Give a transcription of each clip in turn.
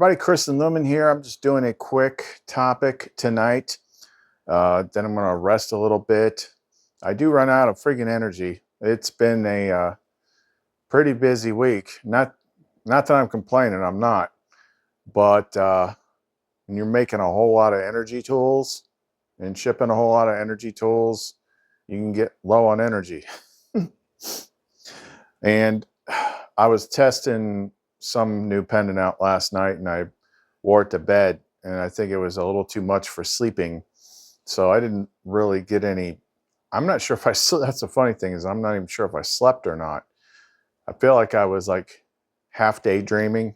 Everybody, Chris and Lumen here. I'm just doing a quick topic tonight. Then I'm going to rest a little bit. I do run out of friggin' energy. It's been a pretty busy week. Not that I'm complaining. I'm not. But when you're making a whole lot of energy tools and shipping a whole lot of energy tools, you can get low on energy. And I was testing some new pendant out last night, and I wore it to bed, and I think it was a little too much for sleeping, so I didn't really get any. I'm not sure if I slept. That's the funny thing, is I'm not even sure if I slept or not. I feel like I was like half daydreaming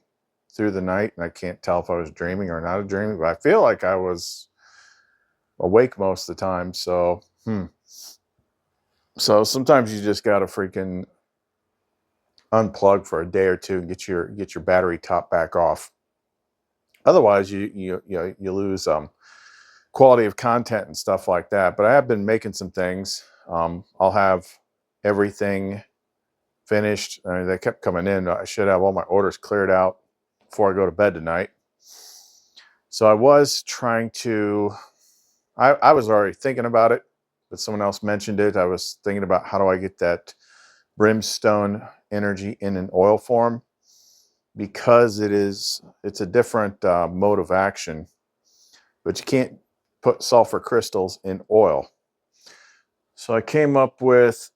through the night, and I can't tell if I was dreaming or not dreaming, but I feel like I was awake most of the time. So so sometimes you just gotta freaking unplug for a day or two and get your battery top back off. Otherwise, you lose quality of content and stuff like that. But I have been making some things. I'll have everything finished. I mean, they kept coming in. I should have all my orders cleared out before I go to bed tonight. So I was trying to. I was already thinking about it, but someone else mentioned it. I was thinking about how do I get that brimstone energy in an oil form, because it's a different mode of action, but you can't put sulfur crystals in oil. So I came up with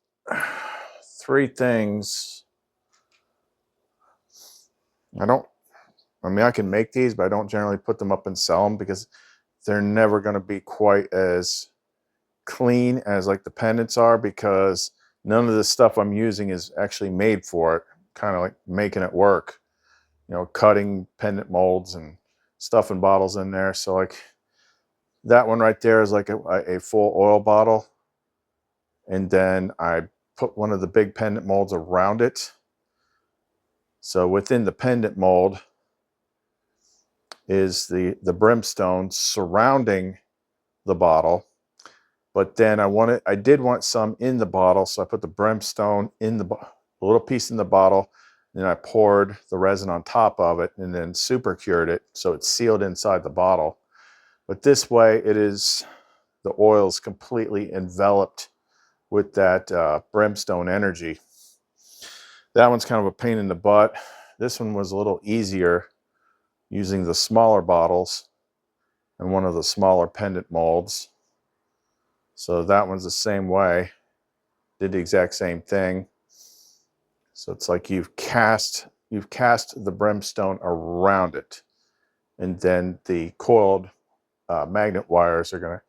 3 things. I can make these, but I don't generally put them up and sell them because they're never going to be quite as clean as like the pendants are, because none of the stuff I'm using is actually made for it. Kind of like making it work, cutting pendant molds and stuffing bottles in there. So like that one right there is like a full oil bottle. And then I put one of the big pendant molds around it. So within the pendant mold is the brimstone surrounding the bottle. But then I did want some in the bottle, so I put the brimstone in a little piece in the bottle, and then I poured the resin on top of it, and then super cured it so it's sealed inside the bottle. But this way, the oil is completely enveloped with that brimstone energy. That one's kind of a pain in the butt. This one was a little easier using the smaller bottles and one of the smaller pendant molds. So that one's the same way. Did the exact same thing. So it's like you've cast the brimstone around it, and then the coiled magnet wires are going to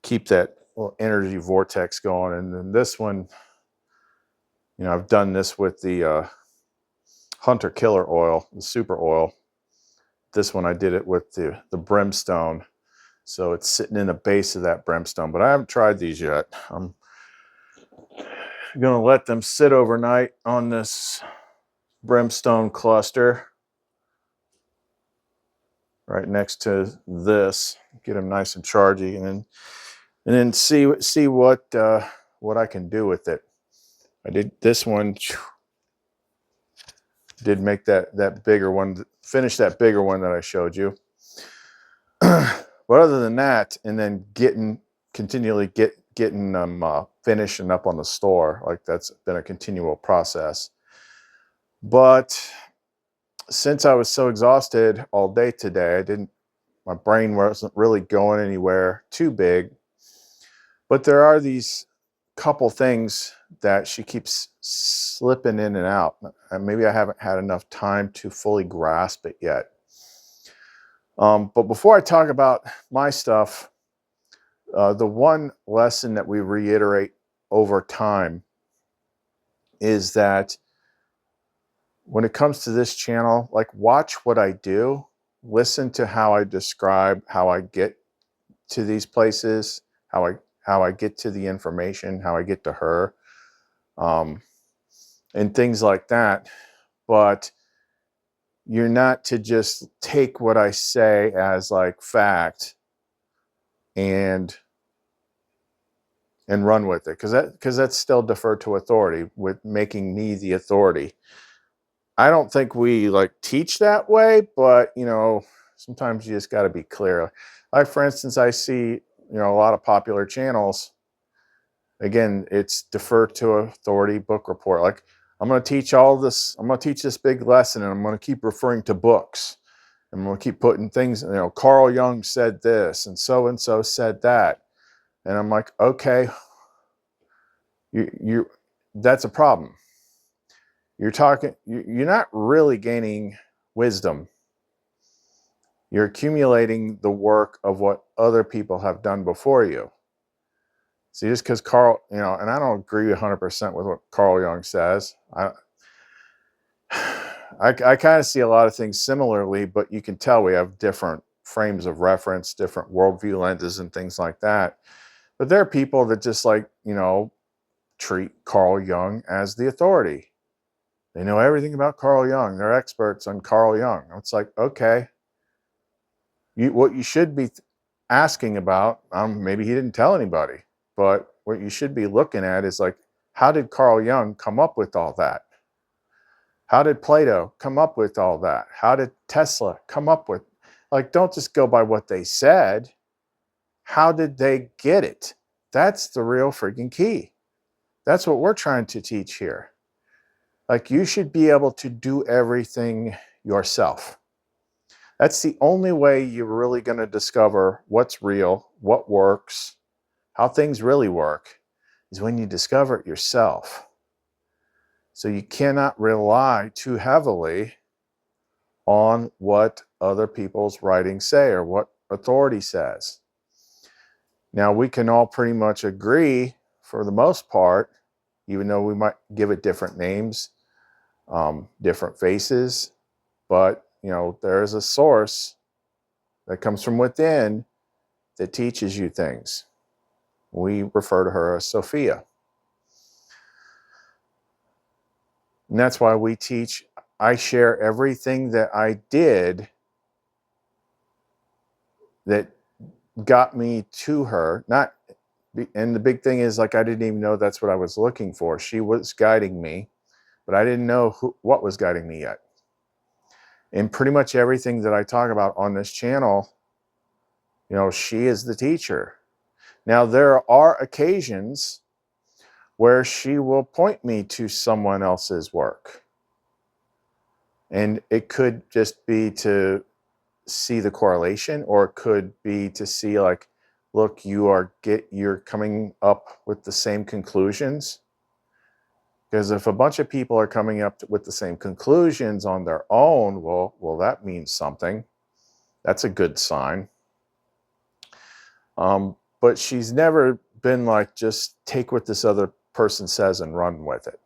keep that little energy vortex going. And then this one, I've done this with the Hunter Killer oil, the super oil. This one I did it with the brimstone. So it's sitting in the base of that brimstone, but I haven't tried these yet. I'm going to let them sit overnight on this brimstone cluster right next to this, get them nice and chargy, and then see what I can do with it. I did this one, did make that bigger one, finish that bigger one that I showed you. But other than that, and then continually getting them finished and up on the store, like that's been a continual process. But since I was so exhausted all day today, my brain wasn't really going anywhere too big. But there are these couple things that she keeps slipping in and out. And maybe I haven't had enough time to fully grasp it yet. But before I talk about my stuff, the one lesson that we reiterate over time is that when it comes to this channel, like, watch what I do, listen to how I describe how I get to these places, how I get to the information, how I get to her, and things like that. But you're not to just take what I say as like fact and run with it, because that's still deferred to authority, with making me the authority. I don't think we like teach that way, but you know, sometimes you just got to be clear. Like for instance, I see, you know, a lot of popular channels. Again, it's defer to authority book report. Like I'm going to teach all this. I'm going to teach this big lesson, and I'm going to keep referring to books. I'm going to keep putting things. You know, Carl Jung said this, and so said that. And I'm like, okay, you that's a problem. You're talking. You're not really gaining wisdom. You're accumulating the work of what other people have done before you. See, just because Carl, you know, and I don't agree 100% with what Carl Jung says. I kind of see a lot of things similarly, but you can tell we have different frames of reference, different worldview lenses, and things like that. But there are people that just like, you know, treat Carl Jung as the authority. They know everything about Carl Jung. They're experts on Carl Jung. It's like, okay, what you should be asking about, maybe he didn't tell anybody, but what you should be looking at is like, how did Carl Jung come up with all that? How did Plato come up with all that? How did Tesla come up with, like, don't just go by what they said. How did they get it? That's the real freaking key. That's what we're trying to teach here. Like, you should be able to do everything yourself. That's the only way you're really going to discover what's real, what works, how things really work, is when you discover it yourself. So you cannot rely too heavily on what other people's writings say or what authority says. Now, we can all pretty much agree, for the most part, even though we might give it different names, different faces, but you know, there is a source that comes from within that teaches you things. We refer to her as Sophia. And that's why we teach, I share everything that I did that got me to her. Not, and the big thing is, like, I didn't even know that's what I was looking for. She was guiding me, but I didn't know what was guiding me yet. And pretty much everything that I talk about on this channel, you know, she is the teacher. Now, there are occasions where she will point me to someone else's work. And it could just be to see the correlation, or it could be to see like, look, you're coming up with the same conclusions. Because if a bunch of people are coming up with the same conclusions on their own, well, that means something. That's a good sign. But she's never been like, just take what this other person says and run with it.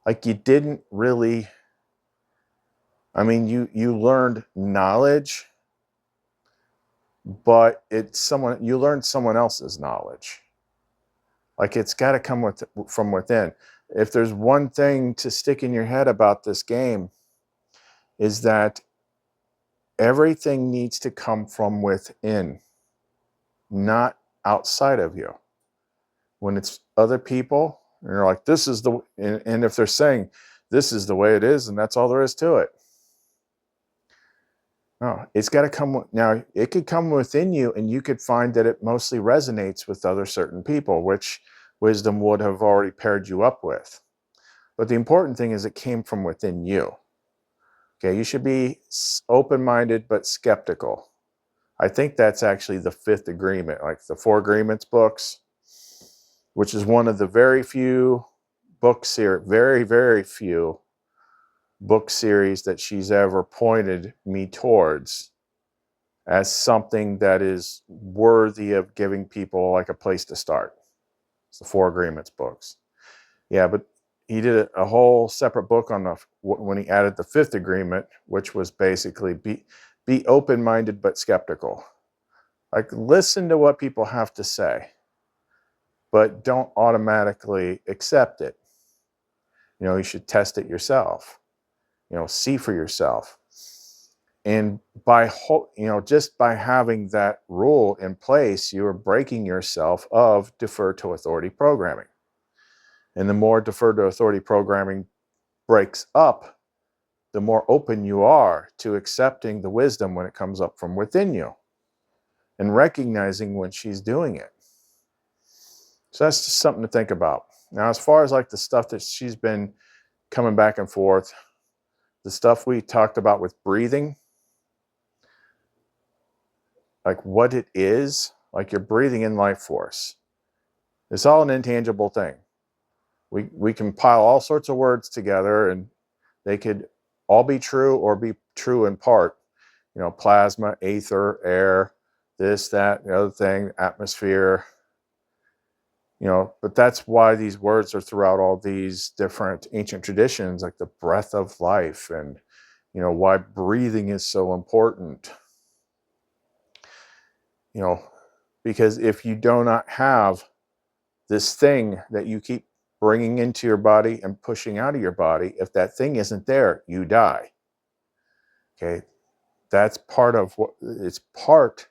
Like, you didn't really, I mean, you learned knowledge, but you learned someone else's knowledge. Like, it's got to come from within. If there's one thing to stick in your head about this game, is that everything needs to come from within, not outside of you. When it's other people, and you're like, this is the, and if they're saying this is the way it is, and that's all there is to it. No, it's got to come. Now, it could come within you, and you could find that it mostly resonates with other certain people, which wisdom would have already paired you up with. But the important thing is it came from within you. Okay, you should be open-minded but skeptical. I think that's actually the fifth agreement, like the Four Agreements books, which is one of the very few books here, very few book series that she's ever pointed me towards as something that is worthy of giving people like a place to start. It's the Four Agreements books. Yeah, but he did a whole separate book on when he added the fifth agreement, which was basically be open-minded but skeptical. Like, listen to what people have to say, but don't automatically accept it. You know, you should test it yourself. You know, see for yourself. And just by having that rule in place, you are breaking yourself of defer to authority programming. And the more defer to authority programming breaks up, the more open you are to accepting the wisdom when it comes up from within you and recognizing when she's doing it. So that's just something to think about. Now, as far as like the stuff that she's been coming back and forth, the stuff we talked about with breathing, like what it is, like you're breathing in life force. It's all an intangible thing. We can pile all sorts of words together and they could all be true or be true in part. You know, plasma, ether, air, this, that, the other thing, atmosphere, you know, but that's why these words are throughout all these different ancient traditions, like the breath of life, and, you know, why breathing is so important. You know, because if you do not have this thing that you keep bringing into your body and pushing out of your body, if that thing isn't there, you die. Okay. That's part of what it's part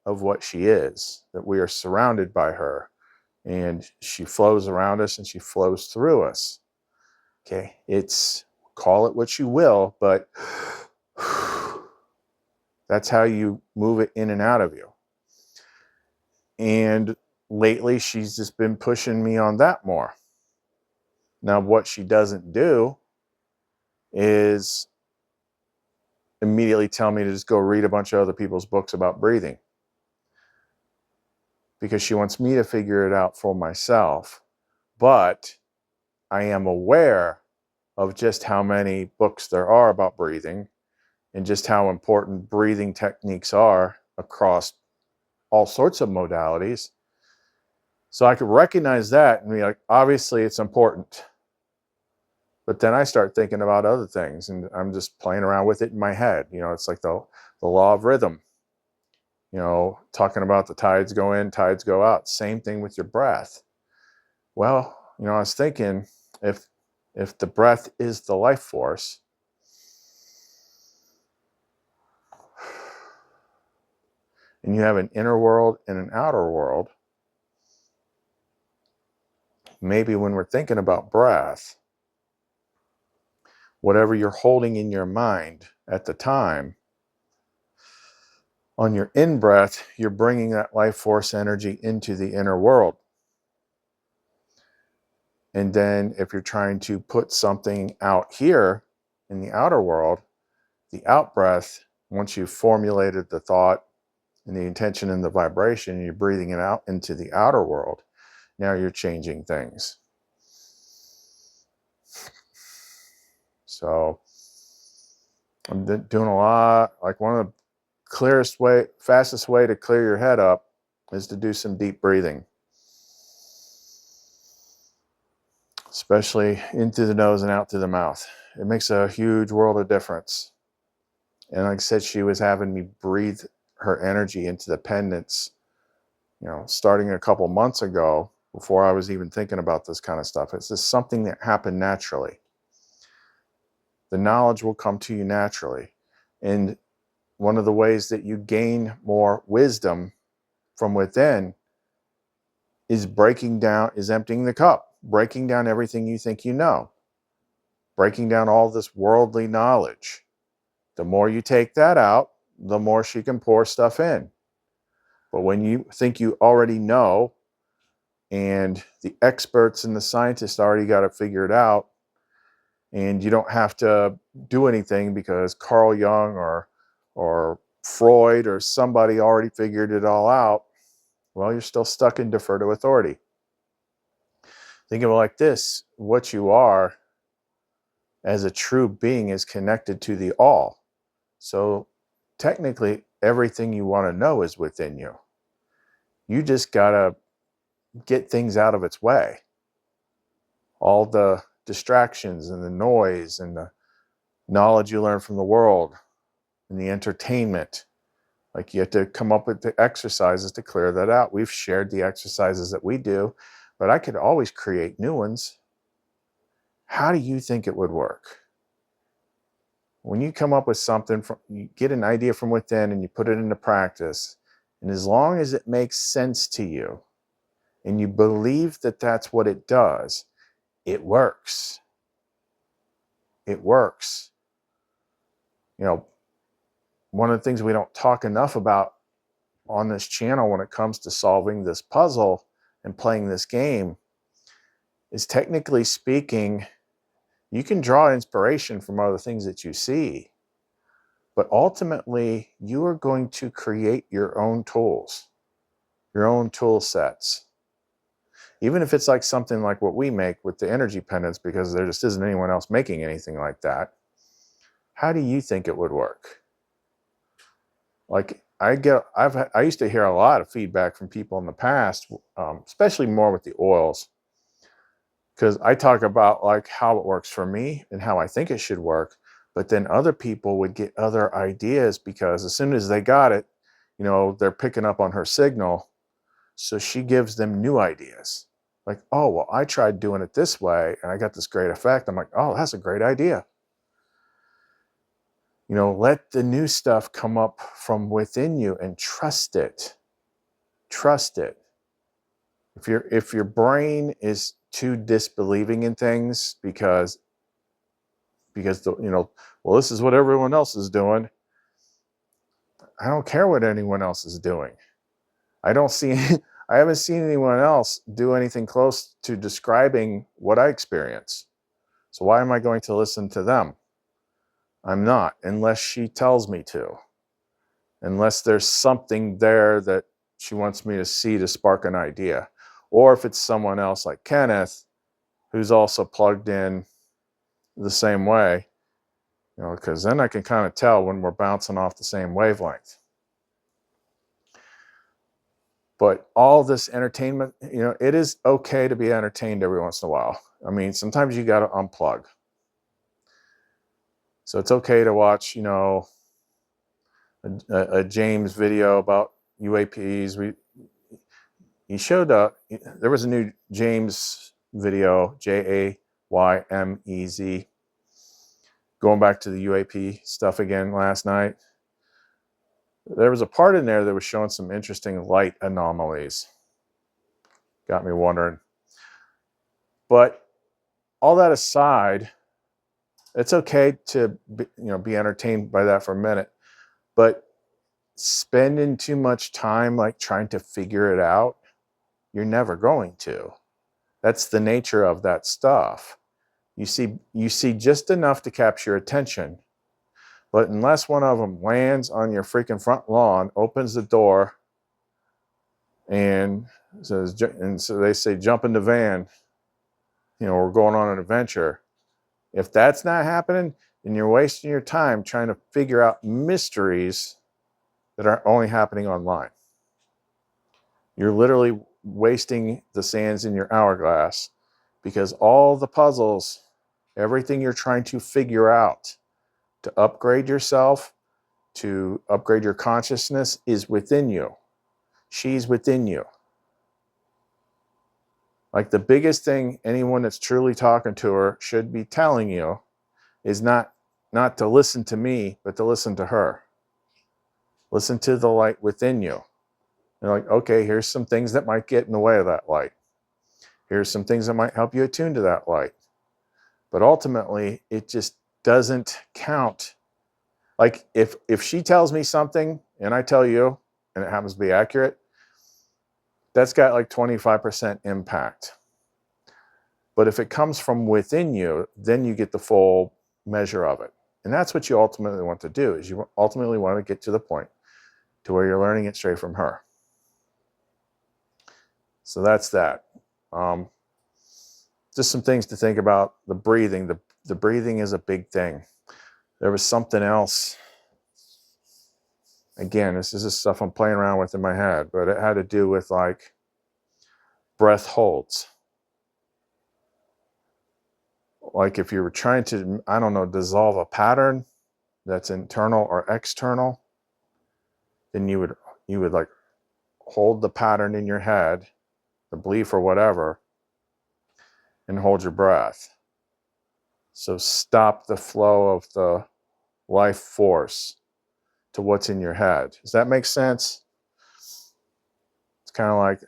of what she is, that we are surrounded by her and she flows around us and she flows through us. Okay. It's, call it what you will, but that's how you move it in and out of you. And lately she's just been pushing me on that more. Now, what she doesn't do is immediately tell me to just go read a bunch of other people's books about breathing, because she wants me to figure it out for myself. But I am aware of just how many books there are about breathing and just how important breathing techniques are across all sorts of modalities. So I could recognize that and be like, obviously it's important. But then I start thinking about other things and I'm just playing around with it in my head. You know, it's like the law of rhythm, you know, talking about the tides go in, tides go out. Same thing with your breath. Well, you know, I was thinking if the breath is the life force, and you have an inner world and an outer world, maybe when we're thinking about breath, whatever you're holding in your mind at the time, on your in-breath, you're bringing that life force energy into the inner world. And then if you're trying to put something out here in the outer world, the out-breath, once you've formulated the thought and the intention and the vibration, you're breathing it out into the outer world. Now you're changing things. So I'm doing a lot, like one of the clearest way, fastest way to clear your head up is to do some deep breathing, especially in through the nose and out through the mouth. It makes a huge world of difference. And like I said, she was having me breathe her energy into the pendants, you know, starting a couple months ago, before I was even thinking about this kind of stuff. It's just something that happened naturally. The knowledge will come to you naturally. And one of the ways that you gain more wisdom from within is emptying the cup, breaking down everything you think you know, breaking down all this worldly knowledge. The more you take that out, the more she can pour stuff in. But when you think you already know, and the experts and the scientists already got it figured out, and you don't have to do anything because Carl Jung or Freud or somebody already figured it all out, well, you're still stuck in defer to authority. Think of it like this: what you are as a true being is connected to the all. So technically, everything you want to know is within you. You just got to get things out of its way. All the distractions and the noise and the knowledge you learn from the world and the entertainment. Like, you have to come up with the exercises to clear that out. We've shared the exercises that we do, but I could always create new ones. How do you think it would work? When you come up with something, you get an idea from within and you put it into practice, and as long as it makes sense to you and you believe that that's what it does, it works. It works. You know, one of the things we don't talk enough about on this channel when it comes to solving this puzzle and playing this game is, technically speaking, you can draw inspiration from other things that you see, but ultimately you are going to create your own tools, your own tool sets. Even if it's like something like what we make with the energy pendants, because there just isn't anyone else making anything like that. How do you think it would work? Like I used to hear a lot of feedback from people in the past, especially more with the oils, because I talk about like how it works for me and how I think it should work. But then other people would get other ideas, because as soon as they got it, you know, they're picking up on her signal. So she gives them new ideas. Like, oh, well, I tried doing it this way and I got this great effect. I'm like, oh, that's a great idea. You know, let the new stuff come up from within you and trust it. Trust it. If your brain is too disbelieving in things because you know, well, this is what everyone else is doing. I don't care what anyone else is doing. I haven't seen anyone else do anything close to describing what I experience. So why am I going to listen to them? I'm not, unless she tells me to. Unless there's something there that she wants me to see to spark an idea. Or if it's someone else like Kenneth, who's also plugged in the same way, you know, because then I can kind of tell when we're bouncing off the same wavelength. But all this entertainment, you know, it is okay to be entertained every once in a while. I mean, sometimes you got to unplug. So it's okay to watch, you know, a James video about UAPs. He showed up. There was a new James video, JAYMEZ, going back to the UAP stuff again last night. There was a part in there that was showing some interesting light anomalies. Got me wondering. But all that aside, it's okay to be entertained by that for a minute. But spending too much time like trying to figure it out, you're never going to. That's the nature of that stuff. You see just enough to capture your attention. But unless one of them lands on your freaking front lawn, opens the door, and says, and so they say, jump in the van, you know, we're going on an adventure. If that's not happening, then you're wasting your time trying to figure out mysteries that are only happening online. You're literally wasting the sands in your hourglass, because all the puzzles, everything you're trying to figure out to upgrade yourself, to upgrade your consciousness, is within you. She's within you. Like, the biggest thing anyone that's truly talking to her should be telling you is not to listen to me, but to listen to her. Listen to the light within you. And like, okay, here's some things that might get in the way of that light. Here's some things that might help you attune to that light. But ultimately, it just doesn't count. Like, if she tells me something and I tell you, and it happens to be accurate, that's got like 25% impact. But if it comes from within you, then you get the full measure of it. And that's what you ultimately want to do, is you ultimately want to get to the point to where you're learning it straight from her. So that's that. Just some things to think about. The breathing. The breathing is a big thing. There was something else. Again, this is the stuff I'm playing around with in my head, but it had to do with like breath holds. Like if you were trying to, I don't know, dissolve a pattern that's internal or external, then you would like hold the pattern in your head, the belief or whatever, and hold your breath. So stop the flow of the life force to what's in your head. Does that make sense? It's kind of like,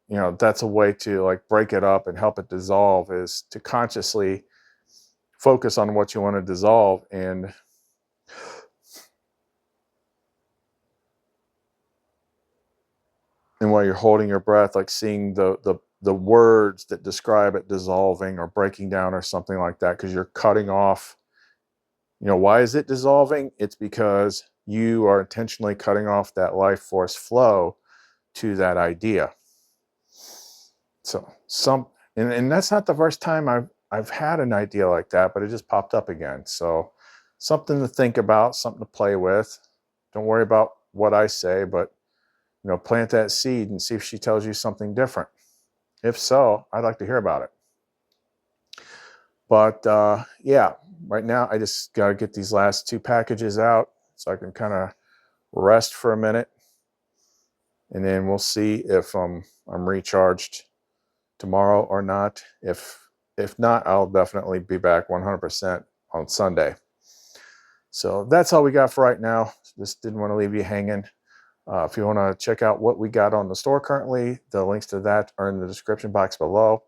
you know, that's a way to like break it up and help it dissolve, is to consciously focus on what you want to dissolve and And while you're holding your breath, like seeing the words that describe it dissolving or breaking down or something like that, because you're cutting off. You know, why is it dissolving? It's because you are intentionally cutting off that life force flow to that idea. So and that's not the first time I've had an idea like that, but it just popped up again. So something to think about, something to play with. Don't worry about what I say, but you know, plant that seed and see if she tells you something different. If so, I'd like to hear about it. But yeah, right now I just got to get these last 2 packages out so I can kind of rest for a minute, and then we'll see if I'm recharged tomorrow or not. If not, I'll definitely be back 100% on Sunday. So that's all we got for right now. Just didn't want to leave you hanging. If you want to check out what we got on the store currently, the links to that are in the description box below,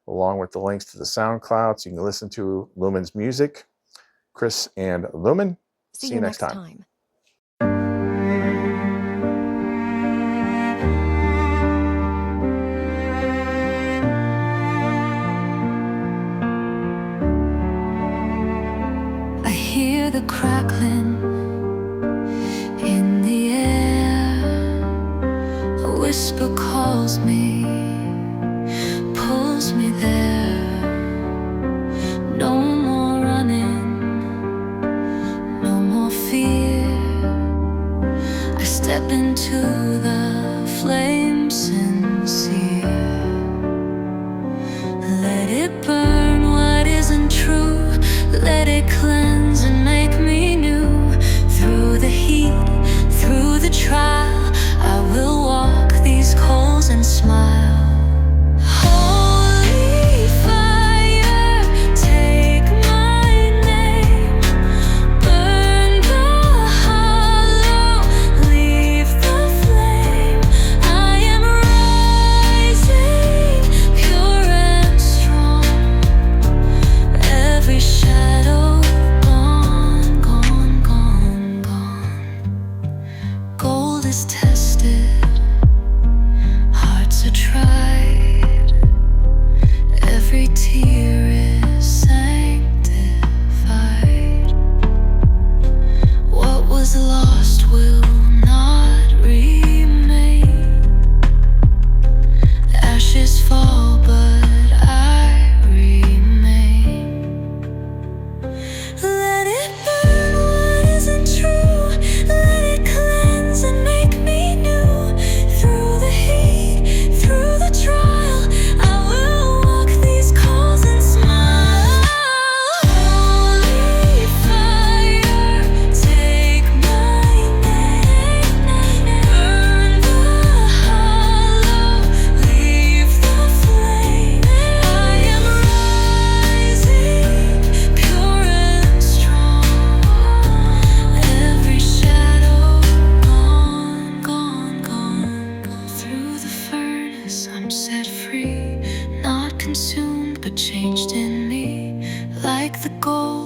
along with the links to the SoundCloud, so you can listen to Lumen's music. Chris and Lumen. See you next time. I hear the crackling in the air. A whisper calls me, pulls me there. No more running, no more fear. I step into the flame sincere. Let it burn what isn't true. Let it cleanse and make me new. Through the heat, through the trial, I will walk these coals and smile. Holy fire, take my name. Burn the hollow, leave the flame. I am rising, pure and strong. Every shadow gone, gone, gone, gone. Gold is tested, hearts are tried. Every tear is sanctified. What was lost will not remain. The ashes fall, but I remain. Let it burn what isn't true. Let it cleanse and make me new. Through the heat, through the trial, I will walk these coals and smile. Holy fire, take my name. Burn the hollow, leave the flame. I am rising, pure and strong. Every shadow gone, gone, gone. Through the furnace I'm set free, not consumed but changed in me. Like the gold